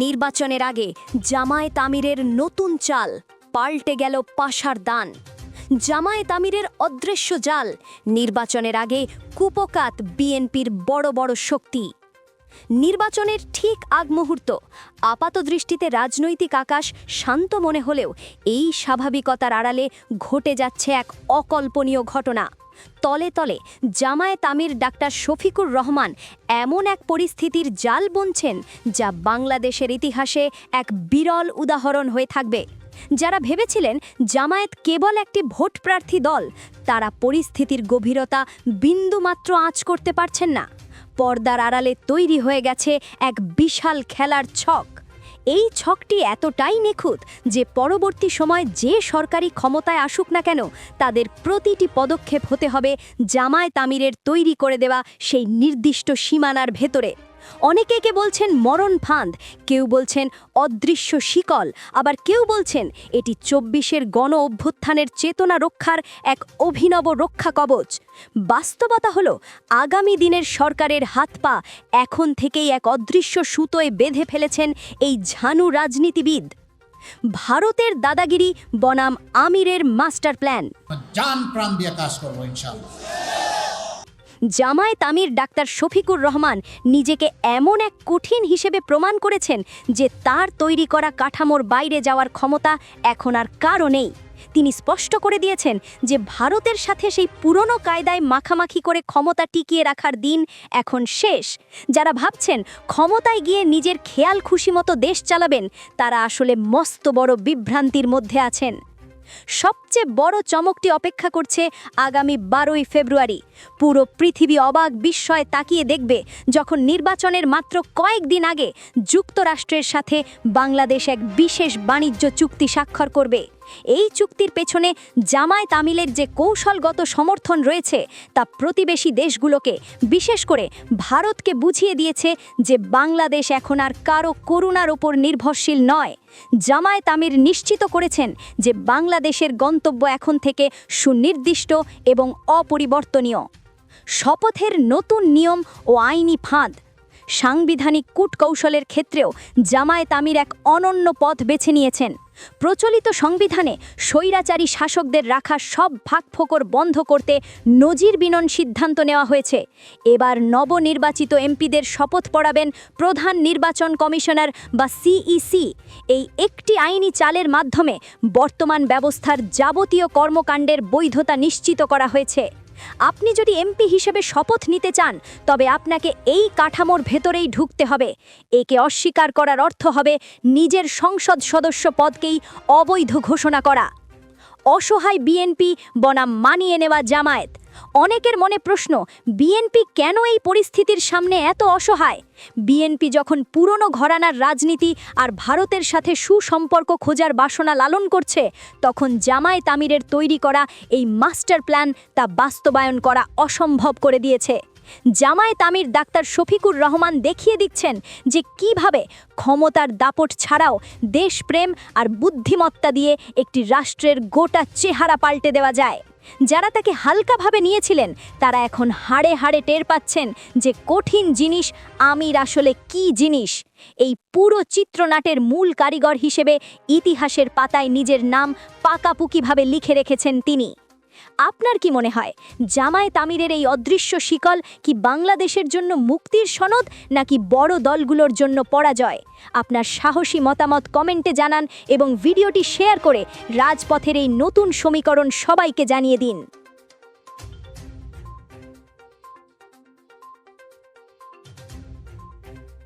নির্বাচনের আগে জামায়াত আমিরের নতুন চাল, পাল্টে গেল পাশার দান। জামায়াত আমিরের অদৃশ্য জাল, নির্বাচনের আগে কুপকাত বিএনপির বড় বড় শক্তি। নির্বাচনের ঠিক আগ মুহূর্ত, আপাতদৃষ্টিতে রাজনৈতিক আকাশ শান্ত মনে হলেও এই স্বাভাবিকতার আড়ালে ঘটে যাচ্ছে এক অকল্পনীয় ঘটনা। তলে তলে জামায়াত আমির ডাক্তার শফিকুর রহমান এমন এক পরিস্থিতির জাল বুনছেন যা বাংলাদেশের ইতিহাসে এক বিরল উদাহরণ হয়ে থাকবে। যারা ভেবেছিলেন জামায়াত কেবল একটি ভোট প্রার্থী দল, তারা পরিস্থিতির গভীরতা বিন্দুমাত্র আঁচ করতে পারছেন না। পর্দার আড়ালে তৈরি হয়ে গেছে এক বিশাল খেলার ছক। এই ছকটি এতটাই নিখুঁত যে পরবর্তী সময় যে সরকারি ক্ষমতায় আসুক না কেন, তাদের প্রতিটি পদক্ষেপ হতে হবে জামায়াত আমিরের তৈরি করে দেওয়া সেই নির্দিষ্ট সীমানার ভেতরে। অনেকে কে বলছেন মরণ ফাঁদ, কেউ বলছেন অদৃশ্য শিকল, আবার কেউ বলছেন এটি ২৪-এর গণ অভ্যুত্থানের চেতনা রক্ষার এক অভিনব রক্ষা কবচ। বাস্তবতা হলো, আগামী দিনের সরকারের হাত পা এখন থেকেই এক অদৃশ্য সুতোয় বেঁধে ফেলেছেন এই ঝানু রাজনীতিবিদ। ভারতের দাদাগিরি বনাম আমিরের মাস্টার প্ল্যান। জান প্রাণ দিয়ে কাজ করবো ইনশাআল্লাহ। জামায়াত আমির ডাক্তার শফিকুর রহমান নিজেকে এমন এক কঠিন হিসেবে প্রমাণ করেছেন যে তার তৈরি করা কাঠামোর বাইরে যাওয়ার ক্ষমতা এখন আর কারও নেই। তিনি স্পষ্ট করে দিয়েছেন যে ভারতের সাথে সেই পুরনো কায়দায় মাখামাখি করে ক্ষমতা টিকিয়ে রাখার দিন এখন শেষ। যারা ভাবছেন ক্ষমতায় গিয়ে নিজের খেয়াল খুশি মতো দেশ চালাবেন, তারা আসলে মস্ত বড় বিভ্রান্তির মধ্যে আছেন। সবচেয়ে বড় চমকটি অপেক্ষা করছে আগামী ১২ই ফেব্রুয়ারি। পুরো পৃথিবী অবাক বিস্ময়ে তাকিয়ে দেখবে যখন নির্বাচনের মাত্র কয়েকদিন আগে যুক্তরাষ্ট্রের সাথে বাংলাদেশ এক বিশেষ বাণিজ্য চুক্তি স্বাক্ষর করবে। এই চুক্তির পেছনে জামায়াত আমিরের যে কৌশলগত সমর্থন রয়েছে, তা প্রতিবেশী দেশগুলোকে, বিশেষ করে ভারতকে বুঝিয়ে দিয়েছে যে বাংলাদেশ এখন আর কারো করুণার ওপর নির্ভরশীল নয়। জামায়াত আমির নিশ্চিত করেছেন যে বাংলাদেশের গন্তব্য এখন থেকে সুনির্দিষ্ট এবং অপরিবর্তনীয়। শপথের নতুন নিয়ম ও আইনি ফাঁদ। সাংবিধানিক কূটকৌশলের ক্ষেত্রেও জামায়াত আমির এক অনন্য পথ বেছে নিয়েছেন। প্রচলিত সংবিধানে স্বৈরাচারী শাসকদের রাখা সব ফাঁকফোকর বন্ধ করতে নজিরবিহীন সিদ্ধান্ত নেওয়া হয়েছে। এবার নবনির্বাচিত এমপিদের শপথ পড়াবেন প্রধান নির্বাচন কমিশনার বা সিইসি। এই একটি আইনি চালের মাধ্যমে বর্তমান ব্যবস্থার যাবতীয় কর্মকাণ্ডের বৈধতা নিশ্চিত করা হয়েছে। আপনি যদি এমপি হিসেবে শপথ নিতে চান, তবে আপনাকে এই কাঠামোর ভেতরেই ঢুকতে হবে। একে অস্বীকার করার অর্থ হবে নিজের সংসদ সদস্য পদকেই অবৈধ ঘোষণা করা। অসহায় বিএনপি বনাম মানিয়ে নেওয়া জামায়াত। অনেকের মনে প্রশ্ন, বিএনপি কেন এই পরিস্থিতির সামনে এত অসহায়? বিএনপি যখন পুরনো ঘরানার রাজনীতি আর ভারতের সাথে সুসম্পর্ক খোঁজার বাসনা লালন করছে, তখন জামায়াত আমিরের তৈরি করা এই মাস্টার প্ল্যান তা বাস্তবায়ন করা অসম্ভব করে দিয়েছে। জামায়াত আমির ডাক্তার শফিকুর রহমান দেখিয়ে দিচ্ছেন যে কিভাবে ক্ষমতার দাপট ছাড়াও দেশপ্রেম আর বুদ্ধিমত্তা দিয়ে একটি রাষ্ট্রের গোটা চেহারা পাল্টে দেওয়া যায়। যারা তাকে হালকাভাবে নিয়েছিলেন, তারা এখন হাড়ে হাড়ে টের পাচ্ছেন যে কঠিন জিনিস আমির আসলে কি জিনিস। এই পুরো চিত্রনাটের মূল কারিগর হিসেবে ইতিহাসের পাতায় নিজের নাম পাকাপুকিভাবে লিখে রেখেছেন তিনি। আপনার কি মনে হয়, জামায়াত আমিরের এই অদৃশ্য শিকল কি বাংলাদেশের জন্য মুক্তির সনদ, নাকি বড় দলগুলোর জন্য পরাজয়? আপনার সাহসী মতামত কমেন্টে জানান এবং ভিডিওটি শেয়ার করে রাজপথের এই নতুন সমীকরণ সবাইকে জানিয়ে দিন।